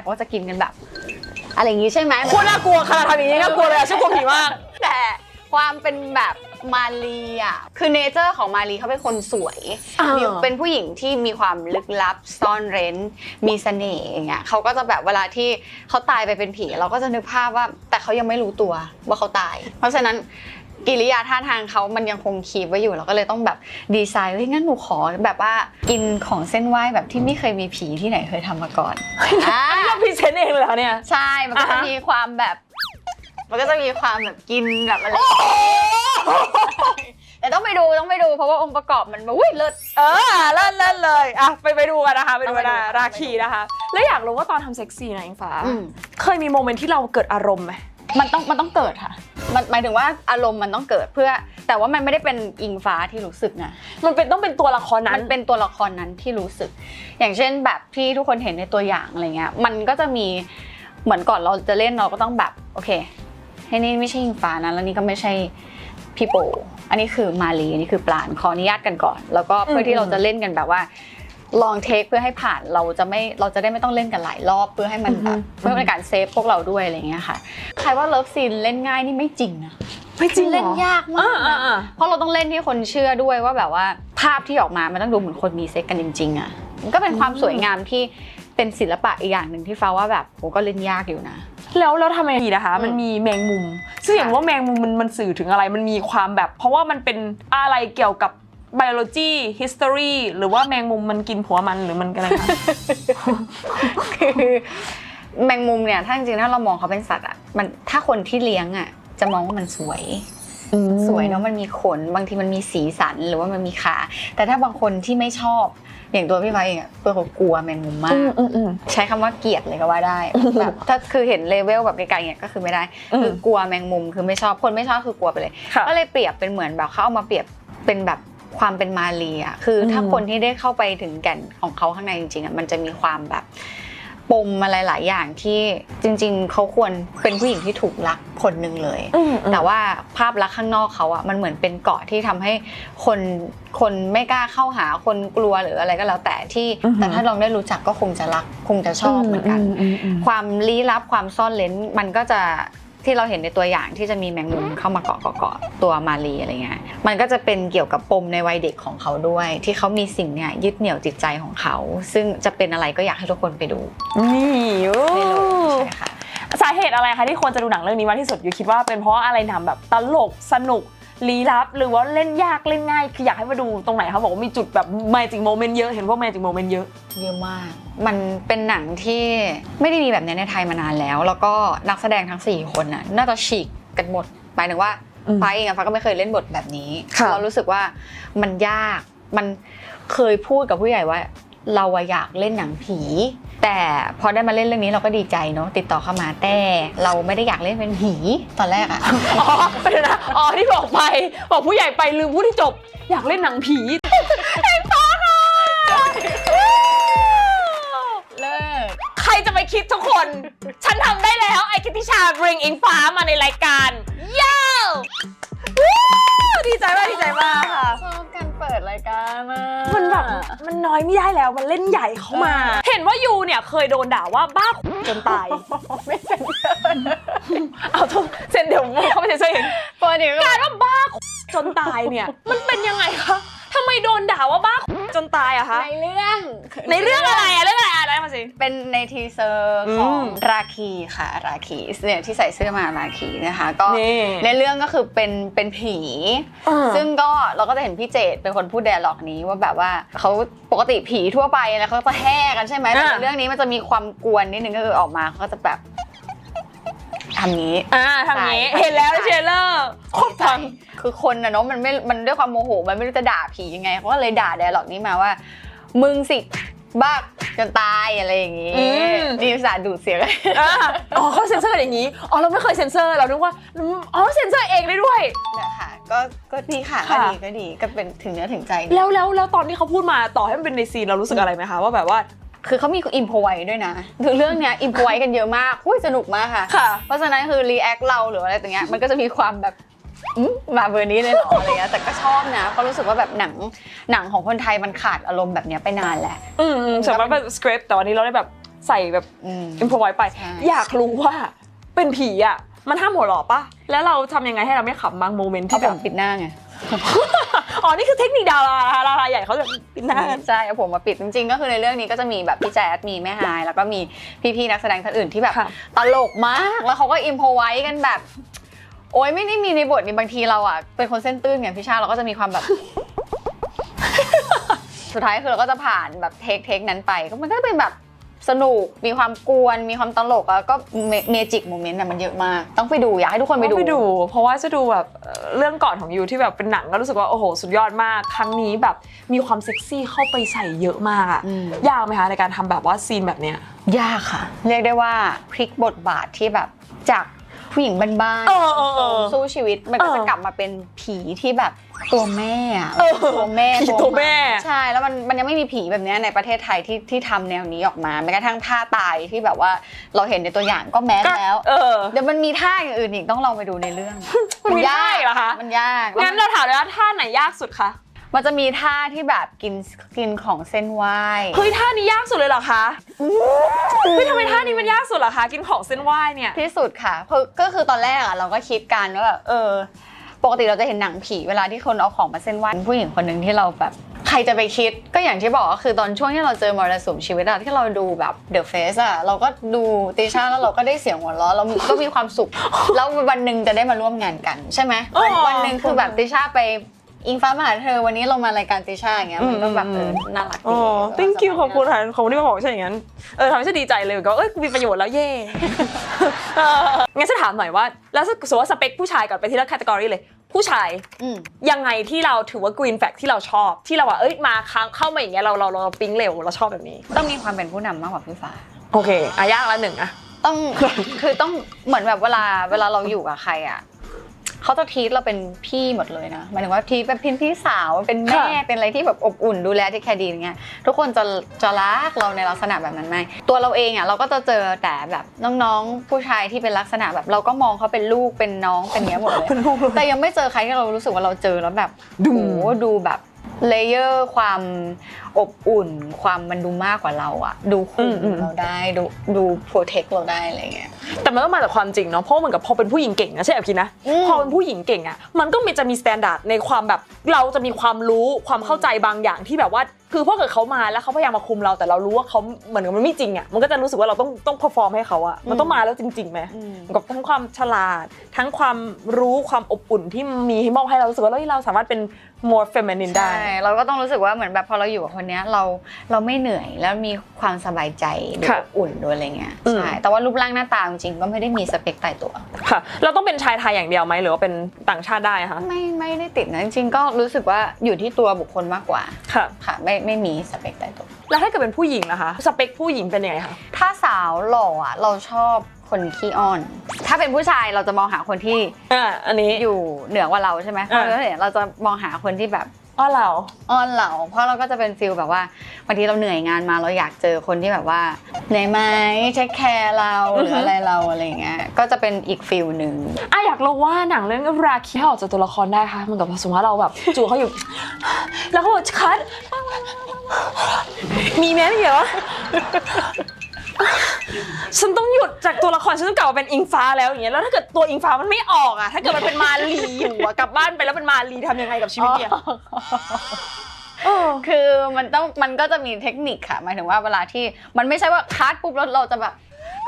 ก็จะกินกันแบบอะไรอย่างงี้ใช่ไหมคุณน่ากลัวขนาดทำอย่างนี้น่ากลัวเลยอะฉันกลัวผีมาก แต่ความเป็นแบบมาลีอ่ะคือเนเจอร์ของมาลีเขาเป็นคนสวยเป็นผู้หญิงที่มีความลึกลับซ่อนเร้นมีเสน่ห์อย่างเงี้ยเขาก็จะแบบเวลาที่เขาตายไปเป็นผีเราก็จะนึกภาพว่าแต่เขายังไม่รู้ตัวว่าเขาตายเพราะฉะนั้นกิริยาท่าทางเขามันยังคงคีปไว้อยู่เราก็เลยต้องแบบดีไซน์งั้นหนูขอแบบว่ากินของเส้นไหว้แบบที่ไม่เคยมีผีที่ไหนเคยทำมาก่อนเราพรีเซนต์เองเลยเหรอเนี่ยใช่มันก็จะมีความแบบมันก็จะมีความแบบกินแบบอะไรแต่ต้องไปดูเพราะว่าองค์ประกอบมันอุ้ยเลิศเล่นเลยอ่ะไปดูกันนะคะไปดูกันนะราคีนะคะแล้วอยากรู้ว่าตอนทำเซ็กซี่นะอิงฟ้าเคยมีโมเมนต์ที่เราเกิดอารมณ์ไหมมันต้องเกิดค่ะมันหมายถึงว่าอารมณ์มันต้องเกิดเพื่อแต่ว่ามันไม่ได้เป็นอิงฟ้าที่รู้สึกนะมันต้องเป็นตัวละครนั้นมันเป็นตัวละครนั้นที่รู้สึกอย่างเช่นแบบที่ทุกคนเห็นในตัวอย่างอะไรเงี้ยมันก็จะมีเหมือนก่อนเราจะเล่นเราก็ต้องแบบโอเคให้นี่ไม่ใช่อิงฟ้านะแล้วนี่ก็ไม่ใช่พี่โปอันนี้คือมาลีอันนี้คือปราณขออนุญาตกันก่อนแล้วก็เพื่อที่เราจะเล่นกันแบบว่าลองเทคเพื่อให้ผ่านเราจะได้ไม่ต้องเล่นกันหลายรอบเพื่อให้มันแบบเพื่อเป็นการเซฟพวกเราด้วยอะไรเงี้ยค่ะใครว่าเลิฟซีนเล่นง่ายนี่ไม่จริงนะไม่จริงเล่นยากมากเพราะเราต้องเล่นที่คนเชื่อด้วยว่าแบบว่าภาพที่ออกมามันต้องดูเหมือนคนมีเซ็กกันจริงๆอ่ะมันก็เป็นความสวยงามที่เป็นศิลปะอีกอย่างหนึ่งที่ฟ้าว่าแบบโหก็เล่นยากอยู่นะแล้วทำไมดีนะคะมันมีแมงมุมซึ่งเห็นว่าแมงมุมมันสื่อถึงอะไรมันมีความแบบเพราะว่ามันเป็นอะไรเกี่ยวกับ biology history หรือว่าแมงมุมมันกินผัวมันหรือมันอะไรคะคือแมงมุมเนี่ยถ้าจริงๆถ้าเรามองเขาเป็นสัตว์อ่ะมันถ้าคนที่เลี้ยงอ่ะจะมองว่ามันสวยเนาะมันมีขนบางทีมันมีสีสันหรือว่ามันมีขาแต่ถ้าบางคนที่ไม่ชอบอย่างตัวพี่ไฟเองอ่ะเพื่อนเขากลัวแมงมุมมากใช้คำว่าเกลียดเลยก็ว่าได้แบบถ้าคือเห็นเลเวลแบบไกลๆเนี่ยก็คือไม่ได้คือกลัวแมงมุมคือไม่ชอบคนไม่ชอบคือกลัวไปเลยก็เลยเปรียบเป็นเหมือนแบบเขาเอามาเปรียบเป็นแบบความเป็นมาลีอ่ะคือถ้าคนที่ได้เข้าไปถึงแก่นของเขาข้างในจริงๆอ่ะมันจะมีความแบบปมอะไรหลายอย่างที่จริงๆเขาควรเป็นผู้หญิงที่ถูกรักคนหนึ่งเลยแต่ว่าภาพลักษณ์ข้างนอกเขาอ่ะมันเหมือนเป็นเกราะที่ทำให้คนไม่กล้าเข้าหาคนกลัวหรืออะไรก็แล้วแต่ถ้าลองได้รู้จักก็คงจะรักคงจะชอบเหมือนกันความลี้ลับความซ่อนเร้นมันก็จะที่เราเห็นในตัวอย่างที่จะมีแมงมุมเข้ามาเกาะตัวมาลีอะไรเงี้ยมันก็จะเป็นเกี่ยวกับปมในวัยเด็กของเขาด้วยที่เขามีสิ่งเนี่ยยึดเหนี่ยวจิตใจของเขาซึ่งจะเป็นอะไรก็อยากให้ทุกคนไปดูนี่ใช่ค่ะสาเหตุอะไรคะที่ควรจะดูหนังเรื่องนี้มากที่สุดอยู่คิดว่าเป็นเพราะอะไรทำแบบตลกสนุกลี้ลับหรือว่าเล่นยากเล่นง่ายคืออยากให้มาดูตรงไหนเขาบอกว่ามีจุดแบบ Magic Moment เยอะเห็นว่า Magic Moment เยอะมากมันเป็นหนังที่ไม่ได้มีแบบนี้ในไทยมานานแล้วก็นักแสดงทั้ง4คนน่ะน่าจะฉีกกันหมดหมายถึงว่าฟ้าเองฟ้าก็ไม่เคยเล่นบทแบบนี้เรารู้สึกว่ามันยากมันเคยพูดกับผู้ใหญ่ว่าเราอยากเล่นหนังผีแต่พอได้มาเล่นเรื่องนี้เราก็ดีใจเนาะติดต่อเข้ามาแต่เราไม่ได้อยากเล่นเป็นผีตอนแรกอะที่บอกผู้ใหญ่ไปลืมพูดที่จบอยากเล่นหนังผีไอ้ฟ้าค่ะเลิกใครจะไปคิดทุกคนฉันทำได้แล้วไอ้กิติชา bring อิงฟ้ามาในรายการย้าวดีใจมากค่ะชอบการเปิดรายการมันแบบมันน้อยไม่ได้แล้วมันเล่นใหญ่เข้ามาเห็นว่ายูเนี่ยเคยโดนด่าว่าบ้าจนตายไม่เซ็นเซอร์เอาทุกเซ็นเดี๋ยวเขาไม่เซ็นเซอร์เองการว่าบ้าจนตายเนี่ยมันเป็นยังไงคะทำไมโดนด่าว่าบ้าจนตายอะคะในเรื่องอะไรอะเรื่องอะไรมาสิเป็นในทีเซอร์ของราคีค่ะราคีเนี่ยที่ใส่เสื้อมาราคีนะคะก็ในเรื่องก็คือเป็นผีซึ่งก็เราก็จะเห็นพี่เจตเป็นคนพูดไดอะล็อกนี้ว่าแบบว่าเขาปกติผีทั่วไปแล้วเขาจะแห่กันใช่ไหมแต่ในเรื่องนี้มันจะมีความกวนนิดนึงก็คือออกมาเขาจะแบบทำนี้เห็นแล้วเชลเลอร์โคตรฟังคือคนนะเนาะมันด้วยความโมโหมันไม่รู้จะด่าผียังไงเขาก็เลยด่าไดอะล็อกนี้มาว่ามึงสิบ้าจนตายอะไรอย่างงี้นี่ภาษาดูดเสียงเขาเซ็นเซอร์อย่างนี้เราไม่เคยเซ็นเซอร์เราคิดว่าเซ็นเซอร์เองได้ด้วยนะคะก็ดีค่ะก็ดีก็เป็นถึงเนื้อถึงใจแล้วตอนที่เขาพูดมาต่อให้มันเป็นในซีนเรารู้สึกอะไรไหมคะว่าแบบว่าคือเขามีอิมพอไว้ด้วยนะคือเรื่องเนี้ยอิมพอไว้กันเยอะมากสนุกมากค่ะเพราะฉะนั้นคือรีแอคเราหรืออะไรอย่างเงี้ยมันก็จะมีความแบบมาเบอร์นี้เลยเหรออะไรเงี้ยแต่ก็ชอบนะเพราะรู้สึกว่าแบบหนังของคนไทยมันขาดอารมณ์แบบนี้ไปนานแล้วสำหรับเป็นสคริปต์แต่วันนี้เราได้แบบ ใส่แบบอิมพอไว้ไปอยากรู้ว่าเป็นผีอ่ะมันห้ามหัวเราะปะแล้วเราทำยังไงให้เราไม่ขำบางโมเมนต์ที่แบบปิดหน้าไงอ๋อนี่คือเทคนิคดาราใหญ่เขาจะปิดหน้าใช่เอาผมมาปิดจริงๆก็คือในเรื่องนี้ก็จะมีแบบพี่แจ๊ดมีแม่ฮายแล้วก็มีพี่ๆนักแสดงท่านอื่นที่แบบตลกมากแล้วเขาก็อิมพอไว้กันแบบโอ๊ยไม่ได้มีในบทนี่บางทีเราอ่ะเป็นคนเส้นตื้นไงพี่ชาเราก็จะมีความแบบสุดท้ายคือเราก็จะผ่านแบบเทคนั้นไปก็มันก็เป็นแบบสนุกมีความกวนมีความตลกแล้วก็เมจิกโมเมนต์น่ะมันเยอะมากต้องไปดูอยากให้ทุกคนไปดูเพราะว่าจะดูแบบเรื่องก่อนของยูที่แบบเป็นหนังก็รู้สึกว่าโอ้โหสุดยอดมากครั้งนี้แบบมีความเซ็กซี่เข้าไปใส่เยอะมากอ่ะยากไหมคะในการทำแบบว่าซีนแบบเนี้ยยากค่ะเรียกได้ว่าพลิกบทบาทที่แบบจากผู้หญิงบ้านๆสู้ชีวิตมันก็จะกลับมาเป็นผีที่แบบตัวแม่ตัวแม่ใช่แล้วมันยังไม่มีผีแบบนี้ในประเทศไทยที่ทำแนวนี้ออกมาแม้กระทั่งท่าตายที่แบบว่าเราเห็นในตัวอย่างก็แมสแล้วเดี๋ยวมันมีท่าอย่างอื่นอีกต้องลองไปดูในเรื่องมันยากเหรอคะมันยากงั้นเราถามเลยว่าท่าไหนยากสุดคะมันจะมีท่าที่แบบกินของเส้นไหว้เฮ้ยท่านี้ยากสุดเลยเหรอคะเฮ้ยทำไมท่านี้มันยากสุดเหรอคะกินของเส้นไหว้เนี่ยที่สุดค่ะก็คือตอนแรกอะเราก็คิดกันว่าแบบปกติเราจะเห็นหนังผีเวลาที่คนเอาของมาเส้นไหว้ผู้หญิงคนหนึ่งที่เราแบบใครจะไปคิดก็อย่างที่บอกก็คือตอนช่วงที่เราเจอมรสุมชีวิตอะที่เราดูแบบ The Face อะเราก็ดูติช่าแล้วเราก็ได้เสียงหัวเราะเราก็มีความสุขแล้ววันหนึ่งจะได้มาร่วมงานกันใช่ไหมวันหนึ่งคือแบบติช่าไปอิงฟ้ามาหาเธอวันนี้เรามารายการติช่าอย่างเงี้ยมันก็แบบน่ารักดีthank you ขอบคุณค่ะขอบคุณที่มาบอกฉันอย่างนั้นทำให้ฉันดีใจเลยก็มีประโยชน์แล้วเย่งั้นฉันถามหน่อยว่าแล้วสมมติว่าสเปคผู้ชายก่อนไปที่ละแคตตากรีเลยผู้ชายยังไงที่เราถือว่า green flag ที่เราชอบที่เราว่ามาเข้ามาอย่างเงี้ยเราปิ๊งเร็วเราชอบแบบนี้ต้องมีความเป็นผู้นำมากกว่าพี่ฟ้าโอเคยากละหนึ่งต้องคือต้องเหมือนแบบเวลาเราอยู่กับใครอะเขาจะทีเราเป็นพี่หมดเลยนะหมายถึงว่าทีแบบพี่สาวเป็นแม่เป็นอะไรที่แบบอบอุ่นดูแลที่แคร์ดีอย่างเงี้ยทุกคนจะรักเราในลักษณะแบบนั้นไหมตัวเราเองอ่ะเราก็จะเจอแต่แบบน้องๆผู้ชายที่เป็นลักษณะแบบเราก็มองเขาเป็นลูกเป็นน้องเป็นเนี้ยหมดเลยแต่ยังไม่เจอใครที่เรารู้สึกว่าเราเจอแล้วแบบดูแบบเลเยอร์ความอบอุ่นความมันดูมากกว่าเราอะดูคุมเราได้ดูโปรเทคเราได้อะไรเงี้ยแต่มันก็มาจากความจริงเนาะเพราะเหมือนกับพอเป็นผู้หญิงเก่งนะใช่แอบคิดนะพอเป็นผู้หญิงเก่งอะมันก็จะมีมาตรฐานในความแบบเราจะมีความรู้ความเข้าใจบางอย่างที่แบบว่าคือพอเกิดเขามาแล้วเขาพยายามมาคุมเราแต่เรารู้ว่าเขาเหมือนกับมันไม่จริงอะมันก็จะรู้สึกว่าเราต้องเพอร์ฟอร์มให้เขาอะมันต้องมาแล้วจริงๆไหมกับทั้งความฉลาดทั้งความรู้ความอบอุ่นที่มีให้มอบให้เรารู้สึกว่าเราสามารถเป็น more feminine ได้ใช่เราก็ต้องรู้สึกว่าเหมือนแบบพอเราอยู่กับคนนี้เราไม่เหนื่อยแล้วมีความสบายใจดูอบอุ่นด้วยอะไรเงี้ยใช่แต่ว่ารูปร่างหน้าตาจริงๆก็ไม่ได้มีสเปคตายตัวค่ะเราต้องเป็นชายไทยอย่างเดียวไหมหรือว่าเป็นต่างชาติได้คะไม่ได้ติดนะจริงๆก็รู้สึกว่าอยู่ที่ตัวบุคคลมากกว่าค่ะไม่มีสเปคตายตัวแล้วถ้าเกิดเป็นผู้หญิงล่ะคะสเปคผู้หญิงเป็นยังไงคะถ้าสาวหล่ออ่ะเราชอบคนขี้อ้อนถ้าเป็นผู้ชายเราจะมองหาคนที่อันนี้อยู่เหนือกว่าเราใช่ไหมเพราะเราจะมองหาคนที่แบบอ้อนเราเพราะเราก็จะเป็นฟีลแบบว่าบางทีเราเหนื่อยงานมาเราอยากเจอคนที่แบบว่าเหนื่อยไหมเทคแคร์เราหรืออะไรเราอะไรเงี้ยก็จะเป็นอีกฟีลหนึ่งอยากรู้ว่าหนังเรื่องราคีให้ออกจากตัวละครได้ค่ะมันกับสมมติว่าเราแบบจู่เขาอยู่แล้วเขาบอกคัทมีแม้ไม่เหรอฉันต้องหยุดจากตัวละครฉันต้องกลับมาเป็นอิงฟ้าแล้วอย่างเงี้ยแล้วถ้าเกิดตัวอิงฟ้ามันไม่ออกอะถ้าเกิดมันเป็นมาลีอยู่กลับบ้านไปแล้วเป็นมาลีทำยังไงกับชีวิตเนี่ยคือมันก็จะมีเทคนิคค่ะหมายถึงว่าเวลาที่มันไม่ใช่ว่าคัดปุ๊บแล้วเราจะแบบ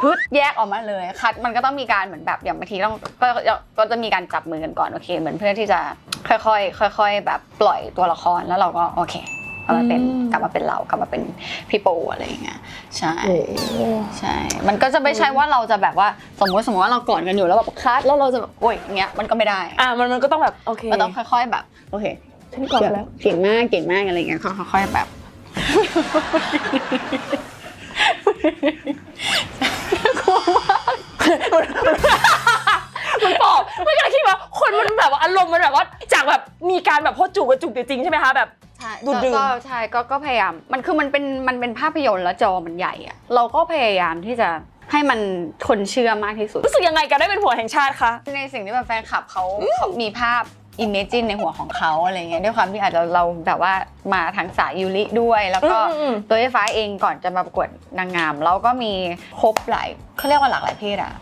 ฮึดแยกออกมาเลยคัดมันก็ต้องมีการเหมือนแบบอย่างบางทีก็จะมีการจับมือกันก่อนโอเคเหมือนเพื่อที่จะค่อยๆแบบปล่อยตัวละครแล้วเราก็โอเคกลับมาเป็นเรากลับมาเป็นพี่โปอะไรอย่างเงี้ยใช่มันก็จะไม่ใช่ว่าเราจะแบบว่าสมมติว่าเรากอดกันอยู่แล้วแบบคัดแล้วเราจะแบบโอ๊ยอย่างเงี้ยมันก็ไม่ได้มันก็ต้องแบบโอเคมันต้องค่อยๆแบบโอเคฉันกอดแล้วเก่งมากอะไรอย่างเงี้ยค่อยๆแบบกลัวมากมันบอกไม่กล้าคิดว่าคนมันแบบว่าอารมณ์มันแบบว่าจากแบบมีการแบบพอจูบกับจูบจริงใช่ไหมคะแบบก็ใช่ก็พยายามมันคือมันเป็นภาพยนตร์แล้วจอมันใหญ่อะเราก็พยายามที่จะให้มันคนเชื่อมากที่สุดรู้สึกยังไงกันได้เป็นผัวแห่งชาติคะในสิ่งที่แบบแฟนคลับเขามีภาพ imagine ในหัวของเขาอะไรเงี้ยด้วยความที่อาจจะเราแบบว่ามาทางสายยูริด้วยแล้วก็ตัวไฟฟ้าเองก่อนจะมาประกวดนางงามเราก็มีครบหลายเขาเรียกว่าหลากหลายเพศอะ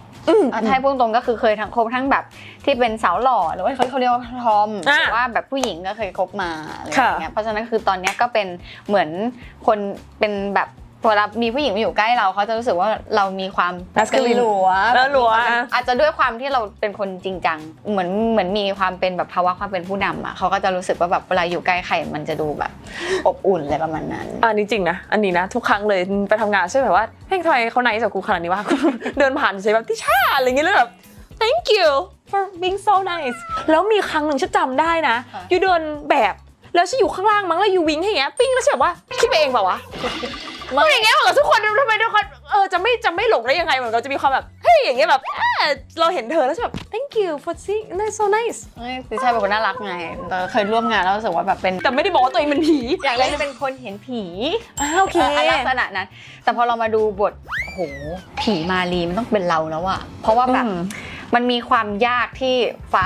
ถ้าให้พูดตรงก็คือเคยทั้งคบทั้งแบบที่เป็นสาวหล่อหรือว่าเขาเรียกว่าทอมหรือว่าแบบผู้หญิงก็เคยคบมาอะไรอย่างเงี้ยเพราะฉะนั้นคือตอนนี้ก็เป็นเหมือนคนเป็นแบบพอรับมีผู้หญิงมาอยู่ใกล้เราเขาจะรู้สึกว่าเรามีความกระหลัวอาจจะด้วยความที่เราเป็นคนจริงจังเหมือนมีความเป็นแบบภาวะความเป็นผู้นำอ่ะเขาก็จะรู้สึกว่าแบบเวลาอยู่ใกล้ใครมันจะดูแบบอบอุ่นอะไรประมาณนั้นอันนี้จริงนะอันนี้นะทุกครั้งเลยไปทำงานใช่ไหมว่าเฮ้ยทำไมเขาไนท์กับกูขนาดนี้วะ เดินผ่านใช่แบบที่ช่าอะไรเงี้ยแล้วแบบ thank you for being so nice แล้วมีครั้งหนึ่งฉันจำได้นะอยู่เดินแบบแล้วฉันอยู่ข้างล่างมั้งแล้วยูวิงให้อย่างเงี้ยปิ้งแล้วฉันแบบว่าคิดไปเองเปล่าวะไม่อย่างเงี้ยเหมือนกับทุกคนทำไมทุกคนจะไม่หลงได้ยังไงเหมือนเราจะมีความแบบเฮ้ยอย่างเงี้ยแบบเราเห็นเธอแล้วแบบ thank you for seeing that's so nice ใช่เป็นคนน่ารักไงเคยร่วมงานแล้วรู้สึกว่าแบบเป็นแต่ไม่ได้บอกว่าตัวเองเป็นผี อยากเล่นเป็นคนเห็นผีโอเคลักษณะนั้นแต่พอเรามาดูบทโอ้โหผีมาลีมันต้องเป็นเราแล้วอะเพราะว่าแบบมันมีความยากที่ฟ้า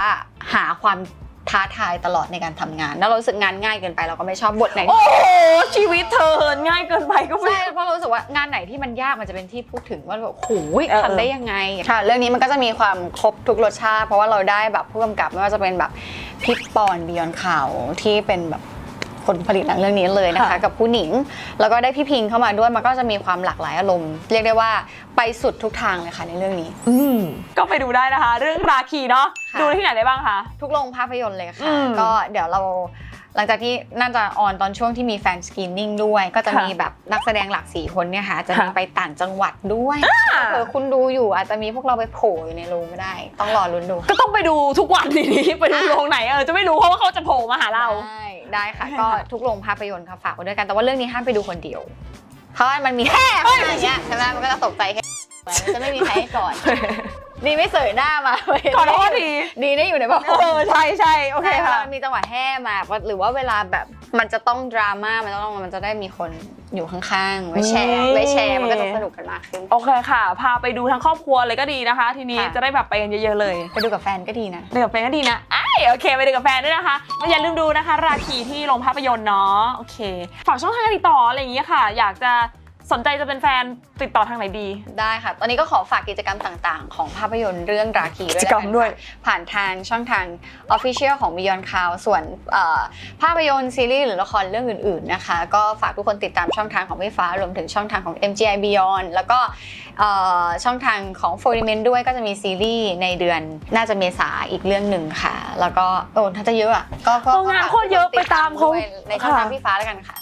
หาความท้าทายตลอดในการทำงานแล้วเรารู้สึกงานง่ายเกินไปเราก็ไม่ชอบบทไหนโอ้โหชีวิตเธอง่ายเกินไปก็ไม่ใช่เพราะเรารู้สึกว่างานไหนที่มันยากมันจะเป็นที่พูดถึงว่าแบบโอ้ยทำได้ยังไงค่ะเรื่องนี้มันก็จะมีความครบทุกรสชาติเพราะว่าเราได้แบบผู้กำกับไม่ว่าจะเป็นแบบพี่ปอนบิยอนข่าวที่เป็นแบบคนผลิตหนังเรื่องนี้เลยนะคะกับผู้หนิงแล้วก็ได้พี่พิงเข้ามาด้วยมันก็จะมีความหลากหลายอารมณ์เรียกได้ว่าไปสุดทุกทางเลยค่ะในเรื่องนี้ก็ไปดูได้นะคะเรื่องราคีเนาะดูที่ไหนได้บ้างคะทุกโรงภาพยนตร์เลยค่ะก็เดี๋ยวเราหลังจากที่น่าจะออนตอนช่วงที่มีแฟนสกรีนนิ่งด้วยก็จะมีแบบนักแสดงหลัก4คนเนี่ยค่ะจะมีไปต่างจังหวัดด้วยคุณดูอยู่อาจจะมีพวกเราไปโผล่อยู่ในโรงก็ได้ต้องรอลุ้นดูก็ต้องไปดูทุกวันนี้ไปดูโรงไหนจะไม่รู้เพราะว่าเขาจะโผล่มาหาเราได้ค่ะก็ทุกโรงภาพยนตร์ค่ะฝากไว้ด้วยกันแต่ว่าเรื่องนี้ห้ามไปดูคนเดียวเพราะมันมีแค่อะไรเงี้ยใช่ไหมมันก็จะตกใจแค่มันจะไม่มีใครให้ก่อนดีไม่เสยหน้ามาขอโทษทีดีได้อยู่ในบ้านใช่โอเคค่ะมีจังหวะแห่มาหรือว่าเวลาแบบมันจะต้องดราม่ามันจะได้มีคนอยู่ข้างๆไว้แชร์มันก็จะสนุกกันมากขึ้นโอเคค่ะพาไปดูทั้งครอบครัวเลยก็ดีนะคะทีนี้จะได้แบบไปกันเยอะๆเลยไปดูกับแฟนก็ดีนะไปกับแฟนก็ดีนะโอเคไปดูกับแฟนด้วยนะคะอย่าลืมดูนะคะราคีที่โรงภาพยนตร์เนาะโอเคฝากช่องทางการติดต่ออะไรอย่างเงี้ยค่ะอยากจะสนใจจะเป็นแฟนติดต่อทางไหนดีได้ค่ะตอนนี้ก็ขอฝากกิจกรรมต่างๆของภาพยนตร์เรื่องราคีด้วยผ่านทางช่องทาง Official ของ Beyond Cloud ส่วนภาพยนตร์ซีรีส์หรือละครเรื่องอื่นๆนะคะก็ฝากทุกคนติดตามช่องทางของพี่ฟ้ารวมถึงช่องทางของ MGI Beyond แล้วก็ช่องทางของ Foreman ด้วยก็จะมีซีรีส์ในเดือนน่าจะเมษาอีกเรื่องหนึ่งค่ะแล้วก็ถ้าจะเยอะก็งานโคตรเยอะไปตามเขาในช่องทางพี่ฟ้าแล้วกันค่ะ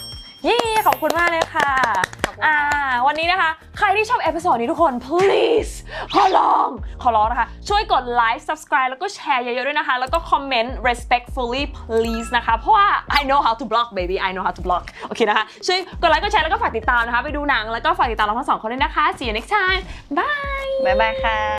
ขอบคุณมากเลยค่ะวันนี้นะคะใครที่ชอบเอพิโซดนี้ทุกคน please ขอร้องนะคะช่วยกดไลค์ subscribe แล้วก็แชร์เยอะๆด้วยนะคะแล้วก็คอมเมนต์ respectfully please นะคะเพราะว่า I know how to block baby I know how to block โอเคนะคะช่วยกดไลค์กดแชร์แล้วก็ฝากติดตามนะคะไปดูหนังแล้วก็ฝากติดตามเราทั้ง2คนด้วยนะคะ see you next time bye ค่ะ